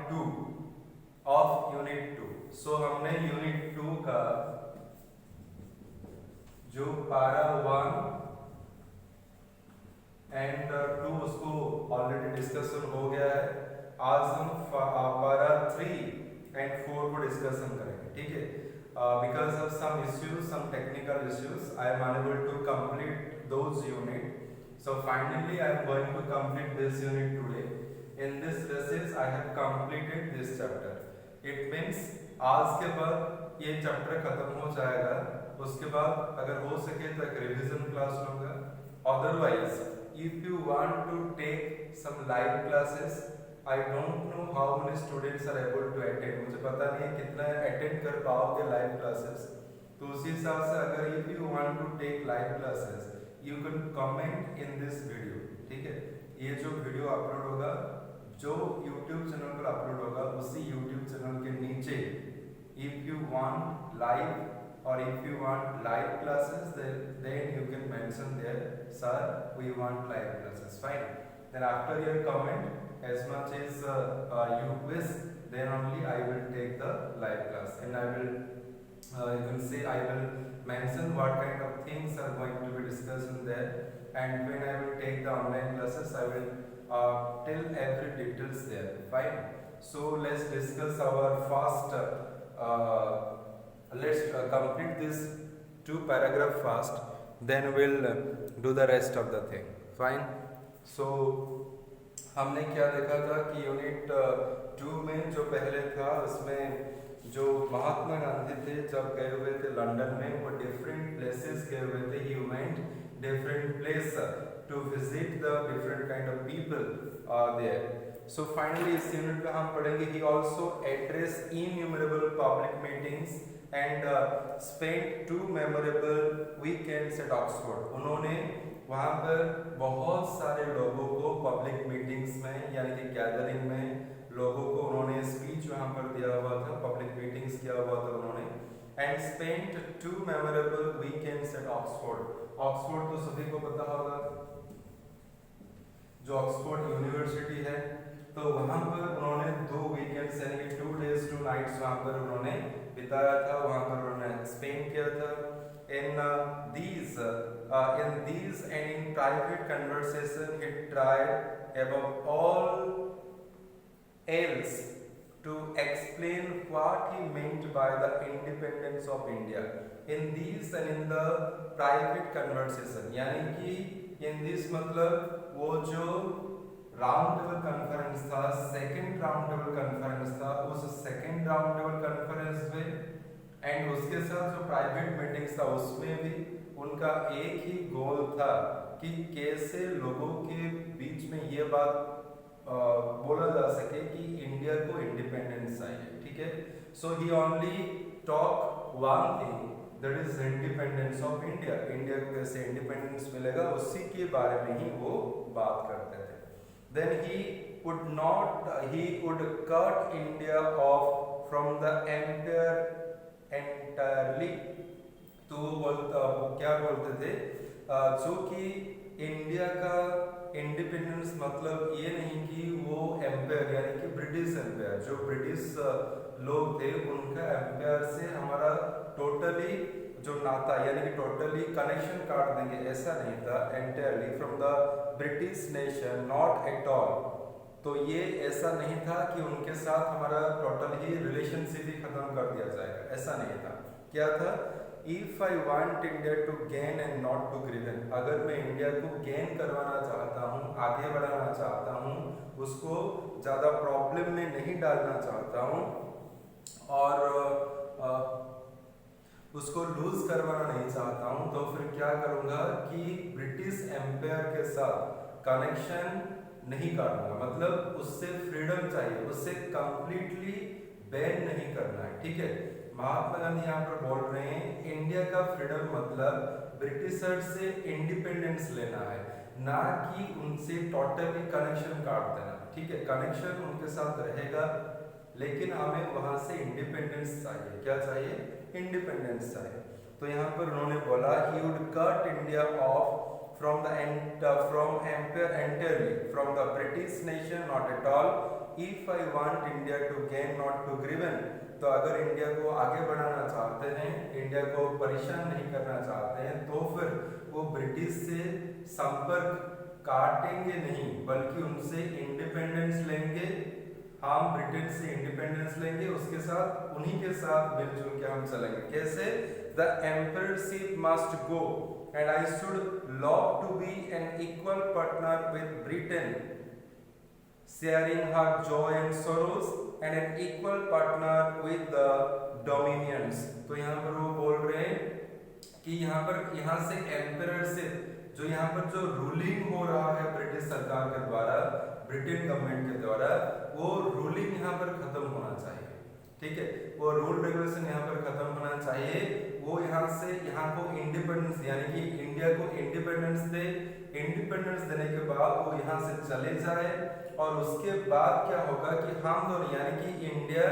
2 of unit 2। सो हमने unit 2 का जो पारा 1 एंड 2 उसको ऑलरेडी डिस्कशन हो गया है। आज हम पारा 3 एंड 4 को डिस्कशन करेंगे, ठीक है। Because of some issues, some technical issues, I am unable to complete those unit. So finally I am going to complete this unit today. In this recess I have completed this chapter. It means आज के बाद ये chapter खत्म हो जाएगा। उसके बाद अगर हो सके तो एक रिवीजन क्लास होगा। Otherwise, if you want to take some live classes, I don't know how many students are able to attend. मुझे पता नहीं है कितना attend कर पाओगे live classes। तो उसी हिसाब से अगर if you want to take live classes, you can comment in this video, ठीक है। ये जो वीडियो अपलोड होगा, जो YouTube चैनल पर अपलोड होगा, उसी YouTube चैनल के नीचे if you want live or if you want live classes, then you can mention there, sir, we want live classes, fine. Then after your comment, as much as you wish, then only I will take the live class, and I will you can say I will mention what kind of things are going to be discussed in there, and when I will take the online classes I will tell every details there, fine. So let's discuss our first let's complete this 2 paragraph first, then we'll do the rest of the thing, fine. So हमने क्या देखा था कि unit 2 में जो पहले था उसमें जो महात्मा गांधी थे जब गए हुए थे लंदन में, वो डिफरेंट प्लेसेस गए हुए थे। He went different place to visit the different kind of people there. So finally इस यूनिट में हम पढ़ेंगे he also address innumerable public meetings and spent 2 memorable weekends at Oxford. उन्होंने वहाँ पर बहुत सारे लोगों को पब्लिक मीटिंग्स में यानी कि गैदरिंग में लोगों को उन्होंने स्पीच वहाँ पर दिया हुआ था, पब्लिक मीटिंग्स किया हुआ था उन्होंने। And spent 2 memorable weekends at Oxford. Oxford तो सभी को पता होगा, जो ऑक्सफोर्ड यूनिवर्सिटी है, तो वहाँ पर उन्होंने 2 वीकेंड्स यानी कि 2 days 2 nights वहाँ पर उन्होंने बिताया था, वहाँ पर उन्होंने स्पेंड किया था। In these and in private conversation he tried above all else to explain what he meant by the independence of India. In these and in the private conversation, यानी कि in this मतलब वो जो round table conference था, second round table conference था, उस second round table conference में and उसके साथ जो प्राइवेट मीटिंग्स था उसमें भी उनका एक ही गोल था कि कैसे लोगों के बीच में ये बात बोला जा सके कि इंडिया को इंडिपेंडेंस चाहिए, ठीक है। So he only talk one thing, that is independence of India. India को कैसे इंडिपेंडेंस मिलेगा उसी के बारे में ही वो बात करते थे। Then he would cut India off from the empire entirely। तो वो क्या बोलते थे, जो कि इंडिया का इंडिपेंडेंस मतलब ये नहीं कि वो एम्पायर यानी कि ब्रिटिश एम्पायर, जो ब्रिटिश लोग थे उनका एम्पायर से हमारा टोटली जो नाता यानी कि टोटली कनेक्शन काट देंगे, ऐसा नहीं था। Entirely from the British nation, not at all. तो ये ऐसा नहीं था कि उनके साथ हमारा टोटल ही रिलेशनशिप ही खत्म कर दिया जाएगा, ऐसा नहीं था। क्या था, if I want India to gain and not to grieve. अगर मैं इंडिया को गेन करवाना चाहता हूँ, आगे बढ़ाना चाहता हूँ, उसको ज़्यादा प्रॉब्लम में नहीं डालना चाहता हूँ और उसको लूज करवाना नहीं चाहता हूँ, तो फिर क्या करूँगा कि ब्रिटिश एम्पायर के साथ कनेक्शन नहीं काटूंगा, मतलब उससे फ्रीडम चाहिए, उससे कंप्लीटली बैन नहीं करना है, ठीक है। महात्मा गांधी यहाँ पर बोल रहे हैं इंडिया का फ्रीडम मतलब ब्रिटिशर से इंडिपेंडेंस लेना है, ना कि उनसे टोटली कनेक्शन काट देना, ठीक है। कनेक्शन उनके साथ रहेगा लेकिन हमें वहां से इंडिपेंडेंस चाहिए। क्या चाहिए? इंडिपेंडेंस चाहिए। तो यहाँ पर उन्होंने बोला he would cut India of from empire entirely, from the British nation not at all, if I want India to gain not to given, तो अगर इंडिया को आगे बढ़ाना चाहते हैं, इंडिया को परेशान नहीं करना चाहते हैं, तो फिर वो ब्रिटिश से संपर्क काटेंगे नहीं, बल्कि उनसे इंडिपेंडेंस लेंगे। हम ब्रिटेन से इंडिपेंडेंस लेंगे, उसके साथ उन्हीं के साथ मिलजुल के हम चलेंगे। कैसे? The emperorship must go and I should love to be an equal partner with Britain, sharing her joy and sorrows and an equal partner with the dominions. तो यहाँ पर वो बोल रहे हैं कि यहाँ से एम्परर से जो यहाँ पर जो रूलिंग हो रहा है ब्रिटिश सरकार के द्वारा, ब्रिटेन गवर्नमेंट के द्वारा, वो रूलिंग यहाँ पर खत्म होना चाहिए। ठीक है, वो रूल रेगुलेशन यहाँ पर खत्म होना चाहिए। वो यहाँ से यहाँ को इंडिपेंडेंस, यानी कि इंडिया को इंडिपेंडेंस दे, इंडिपेंडेंस देने के बाद वो यहाँ से चले जाए, और उसके बाद क्या होगा कि हम दोनों यानी कि India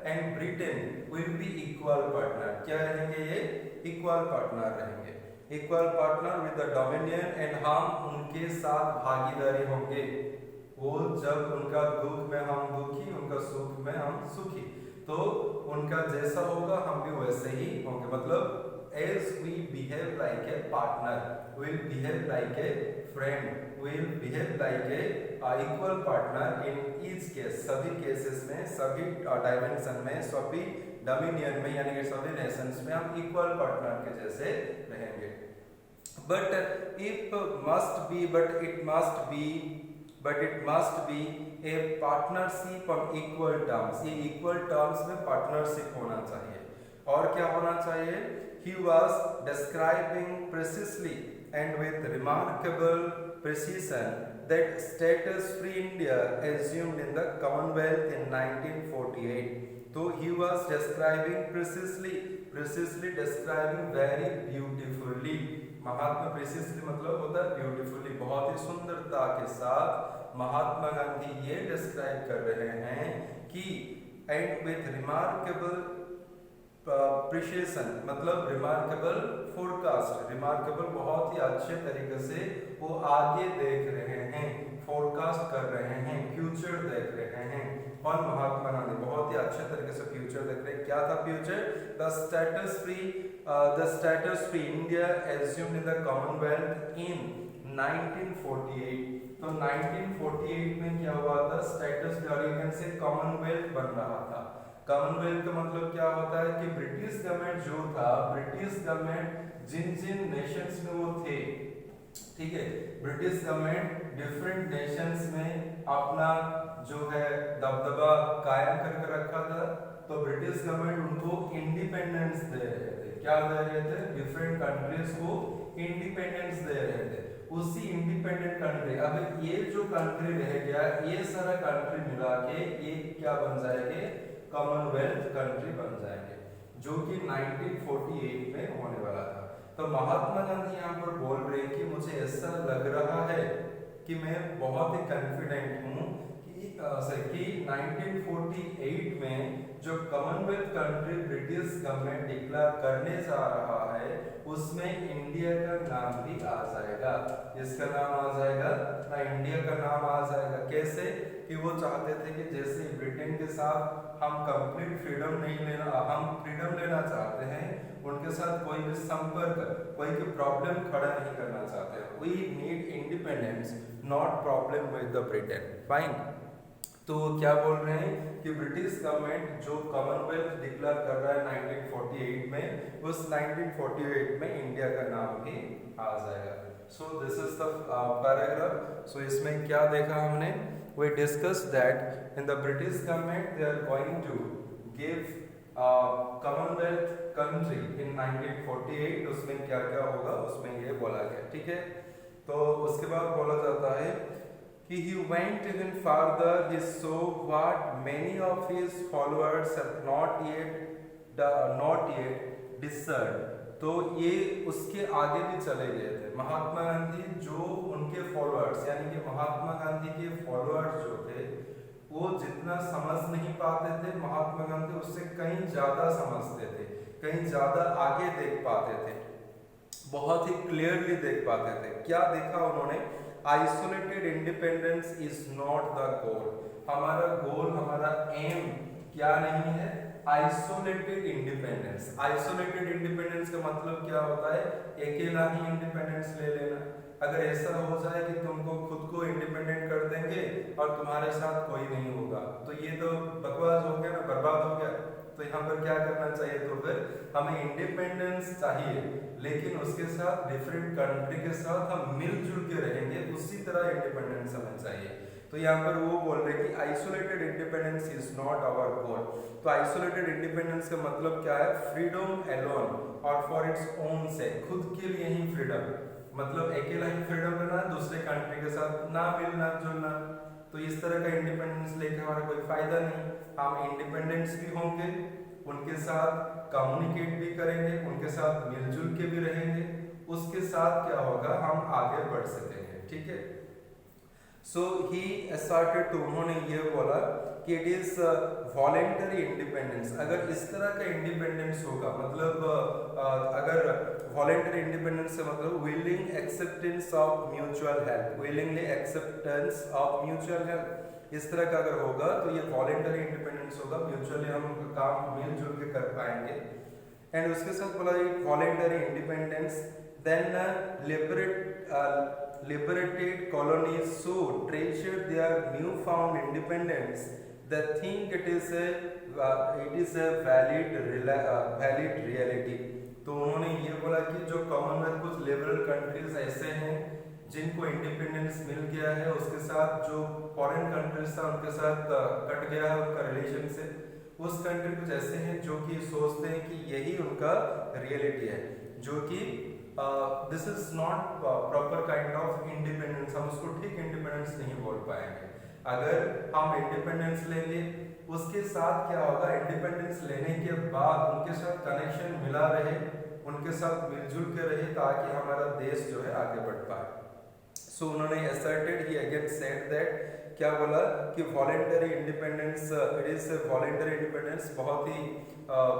and Britain will be equal partner. क्या रहेंगे? ये इक्वल पार्टनर रहेंगे, equal partner with the dominion, and हम उनके साथ भागीदारी होंगे। वो जब उनका दुख में हम दुखी, उनका सुख में हम सुखी, तो उनका जैसा होगा हम भी वैसे ही होंगे। मतलब as we behave like a partner, we'll behave like a friend, we'll behave like a equal partner in each case। सभी केसेस में, सभी डायमेंशन में, सभी डोमिनियन में, यानी कि सभी नेशंस में हम इक्वल पार्टनर के जैसे रहेंगे। But it must be a partnership on equal terms। ये equal terms में partnership होना चाहिए। और क्या होना चाहिए? He was describing precisely and with remarkable precision that status-free India assumed in the Commonwealth in 1948। तो he was describing precisely describing very beautifully। महात्मा प्रिसिसली मतलब होता है ब्यूटीफुली, बहुत ही सुंदरता के साथ महात्मा गांधी ये डिस्क्राइब कर रहे हैं कि एंड विथ रिमार्केबल प्रिसिशन, मतलब रिमार्केबल फोरकास्ट, रिमार्केबल बहुत ही अच्छे तरीके से वो आगे देख रहे हैं, फोरकास्ट कर रहे हैं, फ्यूचर देख रहे हैं। और महात्मा गांधी बहुत ही अच्छे तरीके से फ्यूचर देख रहे हैं। क्या था future? The status free India assumed in the Commonwealth in 1948। तो 1948 में क्या हुआ था? स्टेटस फ्री से कॉमनवेल्थ बन रहा था। कॉमनवेल्थ का मतलब क्या होता है कि ब्रिटिश गवर्नमेंट जो था, ब्रिटिश गवर्नमेंट जिन नेशंस में वो थे, ठीक है, ब्रिटिश गवर्नमेंट डिफरेंट नेशंस में अपना जो है दबदबा कायम करके रखा था। तो ब्रिटिश गवर्नमेंट उनको इंडिपेंडेंस दे रहे थे। क्या दे रहे थे? डिफरेंट कंट्रीज को इंडिपेंडेंस दे रहे थे। उसी इंडिपेंडेंट कंट्री, अब ये जो कंट्री रह गया, ये सारा कंट्री मिला के ये क्या बन जाएंगे? कॉमनवेल्थ कंट्री बन जाएंगे, जो कि 1948 में होने वाला था। तो महात्मा गांधी यहाँ पर बोल रहे हैं कि मुझे ऐसा लग रहा है कि मैं बहुत ही कॉन्फिडेंट हूँ कि 1948 में जो Commonwealth country British government declare करने जा रहा है, उसमें इंडिया का नाम भी आ जाएगा। इसका नाम आ जाएगा ना, इंडिया का नाम आ जाएगा। कैसे? कि वो चाहते थे कि जैसे ब्रिटेन के साथ हम कंप्लीट फ्रीडम नहीं लेना, हम फ्रीडम लेना चाहते हैं, उनके साथ कोई भी संपर्क, कोई भी प्रॉब्लम खड़ा नहीं करना चाहते। We need independence, not problem with the Britain. Fine. तो क्या बोल रहे हैं कि ब्रिटिश गवर्नमेंट जो कॉमनवेल्थ डिक्लेयर कर रहा है 1948 में, उस 1948 में इंडिया का नाम भी आ जाएगा। So this is the paragraph. So इसमें क्या देखा हमने? We discussed that in the British government they are going to give Commonwealth country in 1948। उसमें क्या क्या होगा उसमें ये बोला गया, ठीक है। तो उसके बाद बोला जाता है कि he went even further, he saw what many of his followers have not yet discerned। तो ये उसके आगे भी चले गए थे महात्मा गांधी। जो उनके फॉलोअर्स, यानी कि महात्मा गांधी के फॉलोअर्स जो थे, वो जितना समझ नहीं पाते थे महात्मा गांधी, उससे कहीं ज्यादा समझते थे, कहीं ज्यादा आगे देख पाते थे, बहुत ही क्लियरली देख पाते थे। क्या देखा उन्होंने? Isolated independence is not the goal. हमारा गोल, हमारा एम क्या नहीं है? Isolated independence. आइसोलेटेड इंडिपेंडेंस का मतलब क्या होता है? अकेला ही इंडिपेंडेंस ले लेना। अगर ऐसा हो जाए कि तुमको खुद को इंडिपेंडेंट कर देंगे और तुम्हारे साथ कोई नहीं होगा, तो ये तो बकवास हो गया ना, बर्बाद हो गया। तो यहाँ पर क्या करना चाहिए? तो फिर हमें इंडिपेंडेंस चाहिए, लेकिन उसके साथ डिफरेंट कंट्री के साथ हम मिलजुल के रहेंगे, उसी तरह इंडिपेंडेंस हमें चाहिए। तो यहाँ पर वो बोल रहे कि isolated independence is not our goal. तो आइसोलेटेड इंडिपेंडेंस का मतलब क्या है? फ्रीडम एलोन और फॉर इट्स ओन से, खुद के लिए ही फ्रीडम, मतलब अकेला ही फ्रीडम लेना, दूसरे कंट्री के साथ ना मिलना जुलना। तो इस तरह का इंडिपेंडेंस लेके हमारा कोई फायदा नहीं। हम इंडिपेंडेंस भी होंगे, उनके साथ कम्युनिकेट भी करेंगे, उनके साथ मिलजुल के भी रहेंगे, उसके साथ क्या होगा? हम आगे बढ़ सकेंगे। ठीक है। सो ही asserted, तो उन्होंने ये बोला कि इट इज वॉलेंटरी इंडिपेंडेंस। अगर इस तरह का इंडिपेंडेंस होगा, मतलब अगर वॉलेंटरी इंडिपेंडेंस से मतलब willing acceptance of mutual help, willingly acceptance of mutual help, इस तरह का अगर होगा तो ये वॉलेंटरी इंडिपेंडेंस होगा, म्यूचुअली हम काम मिलजुल के कर पाएंगे। एंड उसके साथ बोला voluntary independence, then liberated colonies so treasured their newfound independence they think it is a valid reality। तो उन्होंने ये बोला कि जो कॉमनवेल्थ, कुछ लिबरल कंट्रीज ऐसे हैं जिनको इंडिपेंडेंस मिल गया है, उसके साथ जो फॉरेन कंट्रीज था उनके साथ कट गया है उनका रिलेशनशिप। उस कंट्री कुछ ऐसे हैं जो कि सोचते हैं कि यही उनका रियलिटी है, जो कि this is not proper kind of independence. हम उसको ठीक इंडिपेंडेंस नहीं बोल पाएंगे। अगर हम इंडिपेंडेंस लेंगे, उसके साथ क्या होगा? इंडिपेंडेंस लेने के बाद उनके साथ कनेक्शन मिला रहे, उनके साथ मिलजुल के रहे, ताकि हमारा देश जो है आगे बढ़ पाए। सो उन्होंने asserted, he again said that, क्या बोला कि voluntary independence, it is voluntary independence, बहुत ही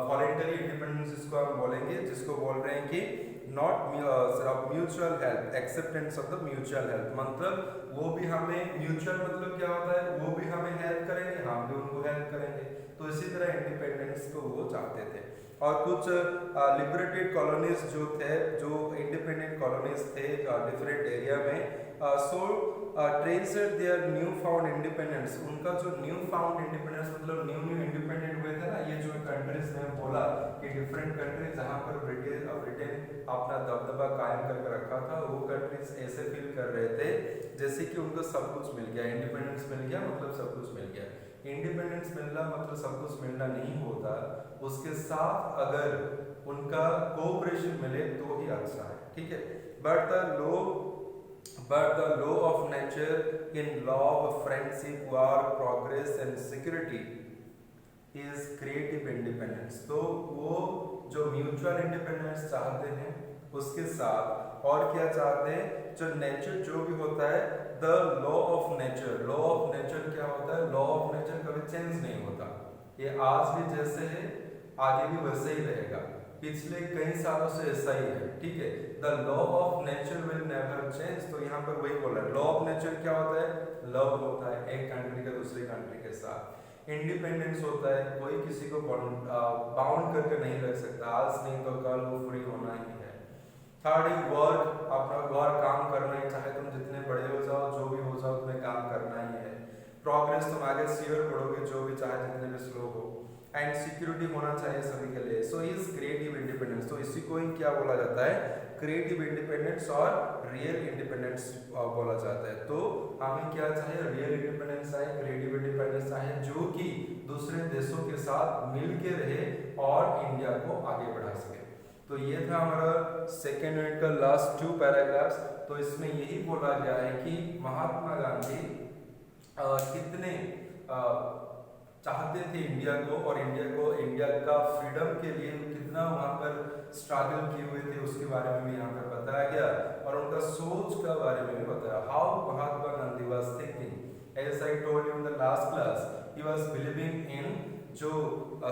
वॉलेंटरी इंडिपेंडेंस इसको हम बोलेंगे, जिसको बोल रहे हैं कि not mutual help, acceptance of the mutual help, मतलब वो भी हमें, म्यूचुअल मतलब क्या होता है? वो भी हमें हेल्प करेंगे, हम भी उनको हेल्प करेंगे। तो इसी तरह इंडिपेंडेंस को वो चाहते थे। और कुछ लिबरेटेड कॉलोनीज जो थे, जो इंडिपेंडेंट कॉलोनीज थे डिफरेंट एरिया में, so traced their new found independence, उनका जो न्यू फाउंड इंडिपेंडेंस मतलब न्यू इंडिपेंडेंट हुए थे ना, ये जो कंट्रीज ने बोला कि डिफरेंट कंट्रीज जहाँ पर ब्रिटेन अपना दबदबा कायम करके रखा था, वो कंट्रीज ऐसे फील कर रहे थे जैसे कि उनको सब कुछ मिल गया, इंडिपेंडेंस मिल गया मतलब सब कुछ मिल गया। इंडिपेंडेंस मिलना मतलब सब कुछ मिलना नहीं होता, उसके साथ अगर उनका कोऑपरेशन मिले तो ही अच्छा है। ठीक है। But the law of nature in love, friendship, war, progress and security is creative independence। तो वो जो म्यूचुअल इंडिपेंडेंस चाहते हैं, उसके साथ और क्या चाहते हैं? जो नेचर जो भी होता है, the law of nature, law of nature क्या होता है? लॉ ऑफ नेचर कभी चेंज नहीं होता, ये आज भी जैसे है आगे भी वैसे ही रहेगा, पिछले कई सालों से ऐसा ही है। ठीक है। The law of nature will never change. तो यहाँ पर वही बोला, लॉ ऑफ नेचर क्या होता है? लव होता है एक कंट्री का दूसरे कंट्री के साथ। इंडिपेंडेंस होता है, कोई किसी को बाउंड करके नहीं रख सकता, आज नहीं तो कल वो फ्री होना ही है। थर्ड इज वर्क, अपना वर्क काम करना ही, चाहे तुम जितने बड़े हो जाओ, जो भी हो जाओ, तुम्हें काम करना ही है। प्रोग्रेस, तुम आगे शेयर करोगे, जो भी चाहे जितने भी स्लो हो। एंड सिक्योरिटी होना चाहिए सभी के लिए। So is creative independence. तो इसी को ही क्या बोला जाता है? क्रिएटिव इंडिपेंडेंस और रियल इंडिपेंडेंस बोला जाता है। तो हमें क्या चाहिए? रियल इंडिपेंडेंस चाहिए, क्रिएटिव इंडिपेंडेंस चाहिए, जो कि दूसरे देशों के साथ मिल के रहे और इंडिया को आगे बढ़ा सके। तो ये था हमारा सेकेंड यूनिट का लास्ट 2 पैराग्राफ्स। तो इसमें यही बोला गया है कि महात्मा गांधी कितने चाहते थे इंडिया को, और इंडिया का फ्रीडम के लिए कितना वहाँ पर स्ट्रगल किए हुए थे, उसके बारे में भी यहाँ पर बताया गया, और उनका सोच के बारे में भी बताया। How Mahatma Gandhi was thinking, as I told you in the last class, he was believing in जो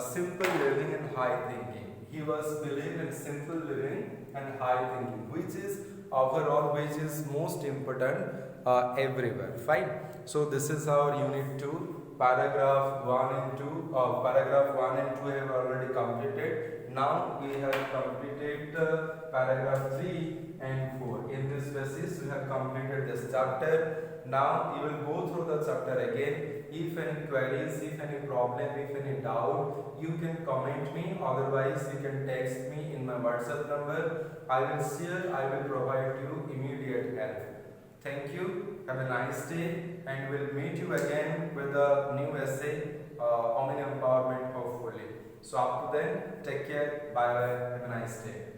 simple living and high thinking. He was believing in simple living and high thinking, which is overall, which is most important everywhere. Fine. So this is our unit 2. paragraph 1 and 2. Paragraph 1 and 2 have already completed. Now we have completed paragraph 3 and 4. In this basis, we have completed this chapter. Now you will go through the chapter again. If any queries, if any problem, if any doubt, you can comment me. Otherwise, you can text me in my WhatsApp number. I will share. I will provide you immediate help. Thank you. Have a nice day, and we'll meet you again with a new essay on empowerment, hopefully. So up to then, take care. Bye bye. Have a nice day.